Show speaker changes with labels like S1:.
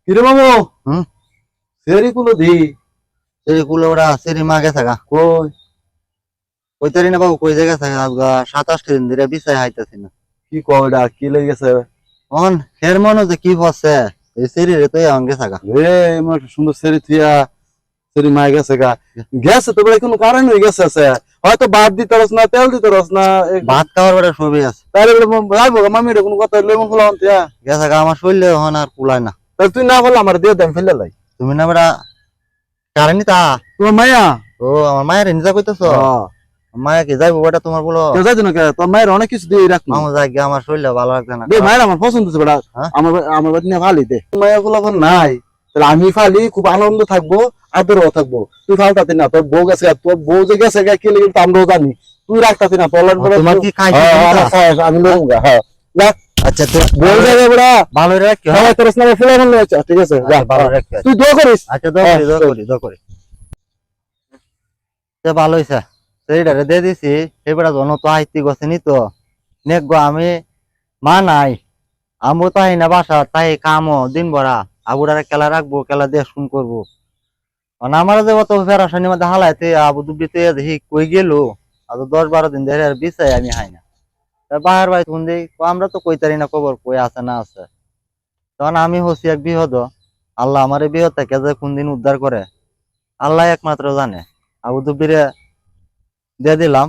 S1: কিরে মামু
S2: হুম
S1: সেরি কুলো দি
S2: সেরি কুলো ওরা সেরি মা গেছে গা
S1: কই
S2: কইতারি না বাবু কই জায়গা থাকে আজগা 27 দিন ধরে বিছাই হাইতাছি না
S1: কি কয়ডা কি লেগে গেছে
S2: অন হের মনে যে কি বসছে এই সেরি রে তো এখন গেছে গা
S1: রে আমার সুন্দর সেরি থিয়া সেরি মা গেছে গা গেছে তো বলে কোনো কারণ হয়ে গেছে আছে হয়তো ভাত দিতে রস না তেল দিতে রস না
S2: ভাত খাওয়ার বেড়ে সবই আছে
S1: তাহলে যাইবো মামির কোনো কথা লেমন খোলা হন্তিয়া
S2: গেছে গা আমার শরীরে এখন আর কুলায় না
S1: তাহলে তুই না বললে আমার দিয়ে দেন ফেলে লাই
S2: তুমি না বেড়া কারেনি তা
S1: তোমার মায়া
S2: ও আমার মায়ের নিজা কইতেছ মায়া কি যাইবো বেটা তোমার বলো
S1: কেউ যাইতো না কে তোর মায়ের অনেক কিছু দিয়ে রাখ
S2: মামু যাই গিয়া আমার শরীরে ভালো লাগছে না
S1: দে মায়ের আমার পছন্দ হচ্ছে বেটা
S2: হ্যাঁ?
S1: আমার বাড়ি নিয়ে ফালি দে মায়া গুলো এখন নাই তাহলে আমি ফালি খুব আনন্দ থাকবো আদরও থাকবো তুই ফালতাতে না তোর বউ গেছে তোর বউ যে গেছে কি লেগে তো আমরাও জানি তুই রাখতাতে না তোর
S2: তোমার কি খাইছে
S1: আমি নেবো গা হ্যাঁ
S2: আচ্ছা তো
S1: বউ যাবে বেটা
S2: ভালো রাখি
S1: সবাই তোর স্নানে ফুলে মনে হচ্ছে ঠিক আছে যা
S2: ভালো রাখি
S1: তুই দোয়া করিস
S2: আচ্ছা দোয়া করি ভালো হয়েছে সেইটারে দিয়ে দিছি সেবার জন তো আইতি গছে নি তো নেক গো আমি মা নাই আমু তাই না বাসা তাই কামো দিন ভরা আবুরারে খেলা রাখবো খেলা দিয়ে শুন করবো আমার যে অত ফেরাসানির মধ্যে হালাইতে আবু দুবিতে দেখি কই গেল আর 10-12 দিন ধরে আর বিছাই আমি হাই না বাহার বাড়ি কোন দিই আমরা তো কইতারি না খবর কই আছে না আছে তখন আমি হচ্ছি এক বিহদ আল্লাহ আমার এই বিহদ থেকে যে কোন দিন উদ্ধার করে আল্লাহ একমাত্র জানে আবু দুবিরে দিয়ে দিলাম